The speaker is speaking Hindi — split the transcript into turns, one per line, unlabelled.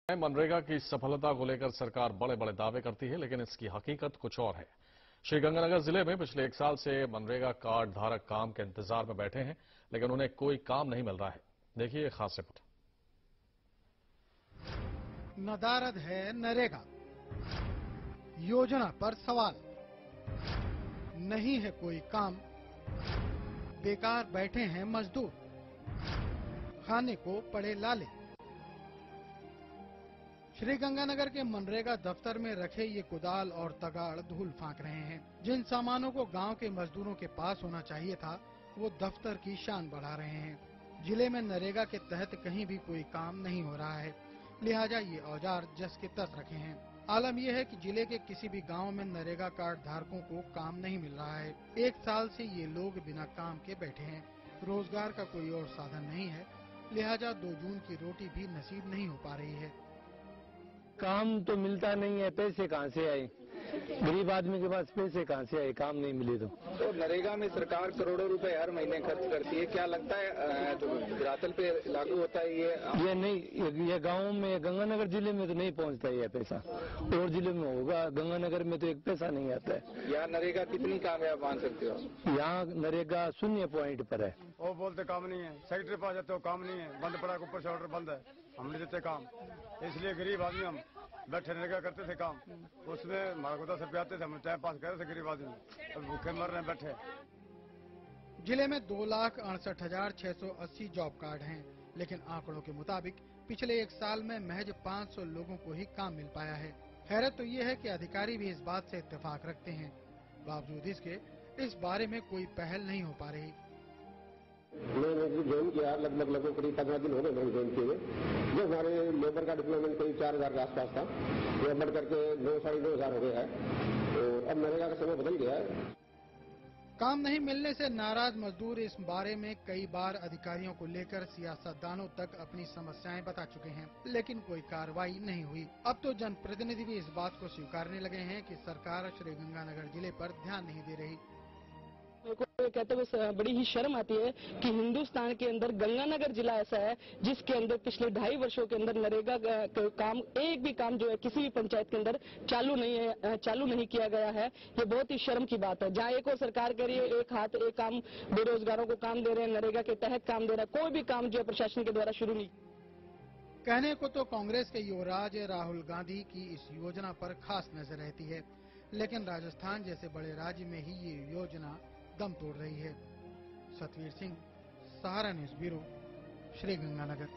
मनरेगा की सफलता को लेकर सरकार बड़े बड़े दावे करती है, लेकिन इसकी हकीकत कुछ और है। श्रीगंगानगर जिले में पिछले 1 साल से मनरेगा कार्ड धारक काम के इंतजार में बैठे हैं, लेकिन उन्हें कोई काम नहीं मिल रहा है। देखिए एक खास रिपोर्ट।
नदारद है नरेगा योजना पर सवाल, नहीं है कोई काम, बेकार बैठे हैं मजदूर, खाने को पड़े लाले। श्रीगंगानगर के मनरेगा दफ्तर में रखे ये कुदाल और तगाड़ धूल फांक रहे हैं। जिन सामानों को गांव के मजदूरों के पास होना चाहिए था, वो दफ्तर की शान बढ़ा रहे हैं। जिले में नरेगा के तहत कहीं भी कोई काम नहीं हो रहा है, लिहाजा ये औजार जस के तस रखे हैं। आलम यह है कि जिले के किसी भी गांव में नरेगा कार्ड धारकों को काम नहीं मिल रहा है। 1 साल से ये लोग बिना काम के बैठे हैं। रोजगार का कोई और साधन नहीं है, लिहाजा 2 जून की रोटी भी नसीब नहीं हो पा रही है।
काम तो मिलता नहीं है, पैसे कहाँ से आए? गरीब आदमी के पास पैसे कहाँ से आए? काम नहीं मिले तो
नरेगा में सरकार करोड़ों रुपए हर महीने खर्च करती है। क्या लगता है धरातल पे लागू होता है ये
नहीं, ये गाँव में गंगानगर जिले में तो नहीं पहुँचता ये पैसा। और जिले में होगा, गंगानगर में तो एक पैसा नहीं आता है।
यहाँ नरेगा कितनी कामयाब मान सकते हो?
यहाँ नरेगा 0 पॉइंट पर है।
वो बोलते काम नहीं है, सेक्रेटरी पास जाते हो काम नहीं है, बंद पड़ा, ऊपर से ऑर्डर बंद है, हम नहीं देते काम। इसलिए गरीब आदमी हम बैठे नरेगा करते थे काम, उसमें हमारा को 10 रुपये आते थे, हम टाइम पास कर रहे थे गरीब आदमी, अब भूखे मर रहे हैं बैठे।
जिले में 2,68,680 जॉब कार्ड हैं, लेकिन आंकड़ों के मुताबिक पिछले 1 साल में महज 500 लोगों को ही काम मिल पाया है। हैरत तो ये है कि अधिकारी भी इस बात से इत्तेफाक रखते हैं, बावजूद इसके इस बारे में कोई पहल नहीं हो पा रही।
मैंने ज्वाइन किया, लगभग करीब 15 दिन हो गए मैंने ज्वाइन किए हुए। जो हमारे लेबर का डिप्लॉयमेंट करीब 4,000 के आसपास था, वो बढ़ करके 9,500 हो गया है। तो अब नरेगा का समय बदल गया है।
काम नहीं मिलने से नाराज मजदूर इस बारे में कई बार अधिकारियों को लेकर सियासतदानों तक अपनी समस्याएं बता चुके हैं, लेकिन कोई कार्रवाई नहीं हुई। अब तो जनप्रतिनिधि भी इस बात को स्वीकारने लगे हैं कि सरकार श्रीगंगानगर जिले पर ध्यान नहीं दे रही।
मेरे को कहते हुए बड़ी ही शर्म आती है कि हिंदुस्तान के अंदर गंगानगर जिला ऐसा है जिसके अंदर पिछले 2.5 वर्षों के अंदर नरेगा का काम, एक भी काम जो है किसी भी पंचायत के अंदर चालू नहीं किया गया है। ये बहुत ही शर्म की बात है। जहाँ एक और सरकार कह रही है एक हाथ एक काम, बेरोजगारों को काम दे रहे हैं, नरेगा के तहत काम दे रहा है, कोई भी काम जो है प्रशासन के द्वारा शुरू नहीं।
कहने को तो कांग्रेस के युवराज राहुल गांधी की इस योजना पर खास नजर रहती है, लेकिन राजस्थान जैसे बड़े राज्य में ही ये योजना दम तोड़ रही है। सतवीर सिंह, सहारा न्यूज़ ब्यूरो, श्रीगंगानगर।